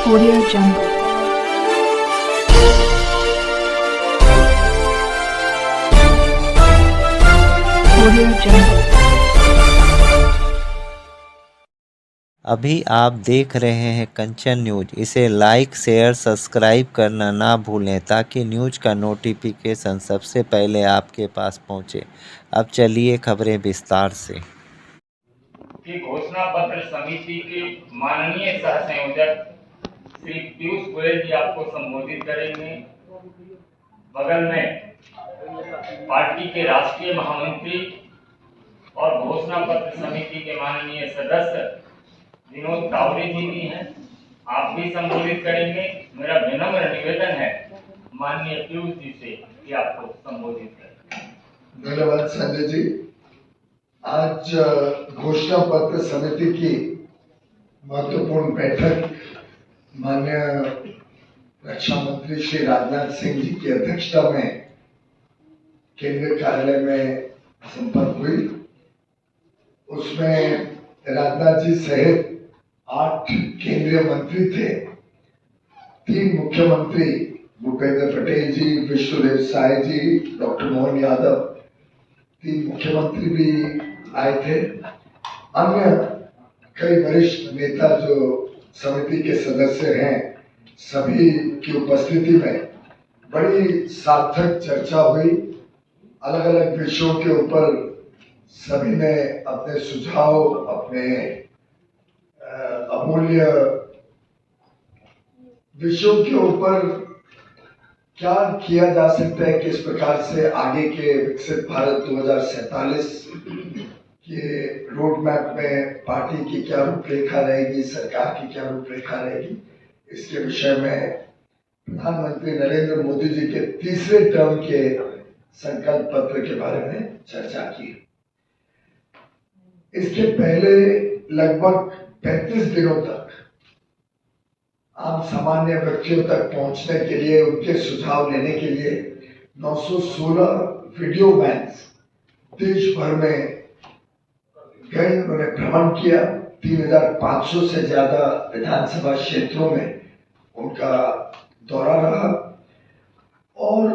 Audio Jungle. Audio Jungle. अभी आप देख रहे हैं कंचन न्यूज। इसे लाइक, शेयर, सब्सक्राइब करना ना भूलें ताकि न्यूज का नोटिफिकेशन सबसे पहले आपके पास पहुंचे। अब चलिए खबरें विस्तार से। की घोषणा पत्र समिति के माननीय सह संयोजक श्री पीयूष गोयल जी आपको संबोधित करेंगे। बगल में पार्टी के राष्ट्रीय महामंत्री और घोषणा पत्र समिति के माननीय सदस्य विनोद तावड़े जी भी हैं, आप भी संबोधित करेंगे। मेरा विनम्र निवेदन है माननीय पीयूष जी से कि आपको संबोधित करें। धन्यवाद संजय जी। आज घोषणा पत्र समिति की महत्वपूर्ण बैठक माननीय रक्षा मंत्री श्री राजनाथ सिंह जी की अध्यक्षता में केंद्रीय कार्यालय में संपन्न हुई। उसमें राजनाथ जी सहित 8 केंद्रीय मंत्री थे। 3 मुख्यमंत्री भूपेंद्र पटेल जी, विष्णुदेव साय जी, डॉक्टर मोहन यादव, 3 मुख्यमंत्री भी आए थे। अन्य कई वरिष्ठ नेता जो समिति के सदस्य हैं, सभी की उपस्थिति में बड़ी सार्थक चर्चा हुई। अलग अलग विषयों के ऊपर सभी ने अपने सुझाव, अपने अमूल्य विषयों के ऊपर क्या किया जा सकता है, किस प्रकार से आगे के विकसित भारत 2047 के रोड मैप में पार्टी की क्या रूपरेखा रहेगी, सरकार की क्या रूपरेखा रहेगी, इसके विषय में प्रधानमंत्री नरेंद्र मोदी जी के तीसरे टर्म के संकल्प पत्र के बारे में चर्चा की। इसके पहले लगभग 35 दिनों तक आम सामान्य व्यक्तियों तक पहुंचने के लिए, उनके सुझाव लेने के लिए 916 वीडियो वैन्स देश भर में गए। उन्होंने भ्रमण किया। 3500 से ज्यादा विधानसभा क्षेत्रों में उनका दौरा रहा और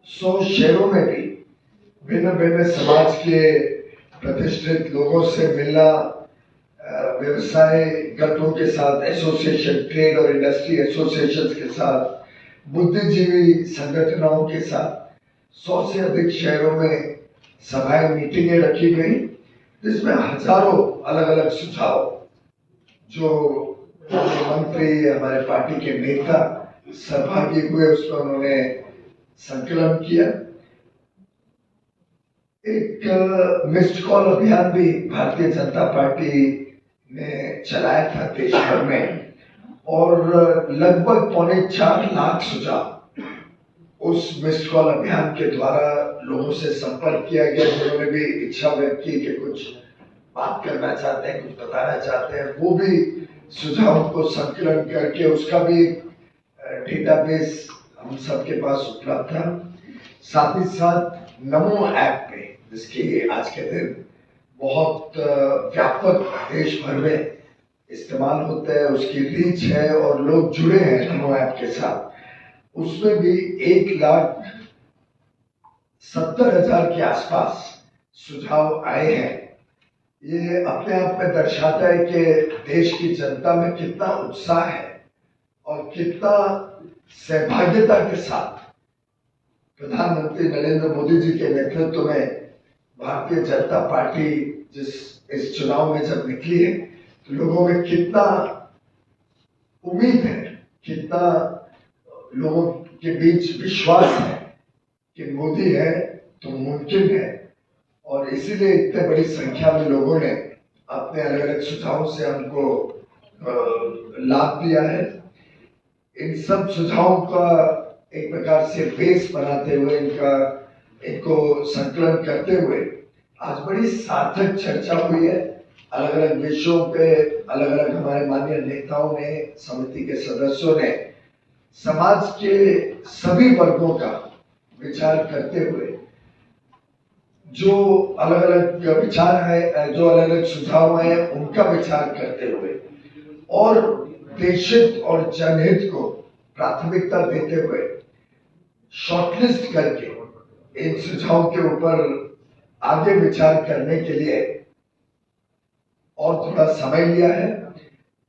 100 शहरों में भी भिन्न भिन्न समाज के प्रतिष्ठित लोगों से मिलना, व्यवसाय गतों के साथ, एसोसिएशन, ट्रेड और इंडस्ट्री एसोसिएशन के साथ, बुद्धिजीवी संगठनों के साथ 100 से अधिक शहरों में सभाएं, मीटिंगें रखी गई, जिसमें हजारों अलग अलग सुझाव जो मंत्री, हमारे पार्टी के नेता सहभागी हुए, उसमें उन्होंने संकलन किया। एक मिस्ड कॉल अभियान भी भारतीय जनता पार्टी ने चलाया था देश भर में और लगभग 4.25 लाख सुझाव उस मिस्ड कॉल अभियान के द्वारा लोगों से संपर्क किया गया। जिन्होंने भी इच्छा व्यक्त की कि कुछ बात करना चाहते हैं, कुछ बताना चाहते हैं, वो भी सुझावों को संकलन करके उसका भी डेटाबेस हम सबके पास उपलब्ध था। साथ ही साथ नमो ऐप पे, जिसकी आज के दिन बहुत व्यापक देश भर में इस्तेमाल होता है, उसकी रीच है और लोग जुड़े हैं नमो ऐप के साथ, उसमें भी 1,70,000 के आसपास सुझाव आए हैं। ये अपने आप में दर्शाता है कि देश की जनता में कितना उत्साह है और कितना सहभागिता के साथ प्रधानमंत्री नरेंद्र मोदी जी के नेतृत्व में भारतीय जनता पार्टी इस चुनाव में जब निकली है, तो लोगों में कितना उम्मीद है, कितना लोगों के बीच विश्वास है कि मोदी है तो मुमकिन है। और इसीलिए इतने बड़ी संख्या में लोगों ने अपने अलग अलग सुझावों से हमको लाभ दिया है। इन सब सुझावों का एक प्रकार से बेस बनाते हुए, इनको संकलन करते हुए आज बड़ी सार्थक चर्चा हुई है। अलग अलग विषयों पे अलग अलग हमारे माननीय नेताओं ने, समिति के सदस्यों ने समाज के सभी वर्गों का विचार करते हुए जो अलग अलग विचार है, जो अलग अलग सुझाव है, उनका विचार करते हुए और देशहित और जनहित को प्राथमिकता देते हुए शॉर्टलिस्ट करके इन सुझावों के ऊपर आगे विचार करने के लिए और थोड़ा समय लिया है।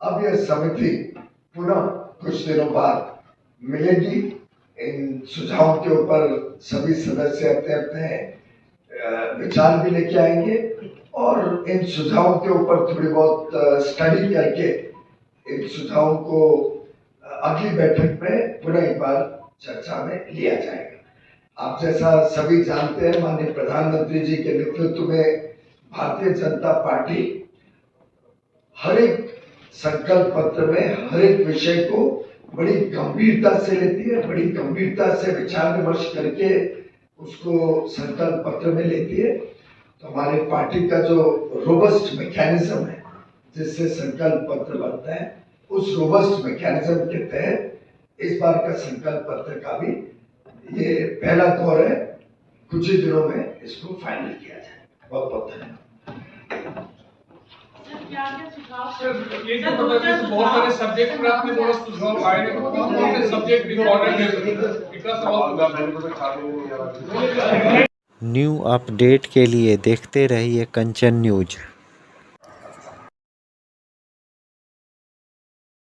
अब यह समिति पुनः कुछ दिनों बाद मिलेगी। इन सुझावों के ऊपर सभी सदस्य अपने अपने विचार भी लेके आएंगे और इन सुझावों के ऊपर थोड़ी बहुत स्टडी करके इन सुझावों को अगली बैठक में पुनः एक बार चर्चा में लिया जाएगा। आप जैसा सभी जानते हैं, माननीय प्रधानमंत्री जी के नेतृत्व में भारतीय जनता पार्टी हर एक संकल्प पत्र में हर एक विषय को बड़ी गंभीरता से लेती है, बड़ी गंभीरता से विचार विमर्श करके उसको संकल्प पत्र में लेती है। तो हमारी पार्टी का जो रोबस्ट मैकेनिज्म है जिससे संकल्प पत्र बनता है, उस रोबस्ट मैकेनिज्म के तहत इस बार का संकल्प पत्र का भी ये पहला दौर है। कुछ ही दिनों में इसको फाइनल किया जाए। बहुत बहुत धन्यवाद। ये जो बहुत सारे सब्जेक्ट पर आपने बोला सुझाव आए हैं, कौन से सब्जेक्ट इम्पोर्टेंट है, इतना सवाल। न्यू अपडेट के लिए देखते रहिए कंचन न्यूज।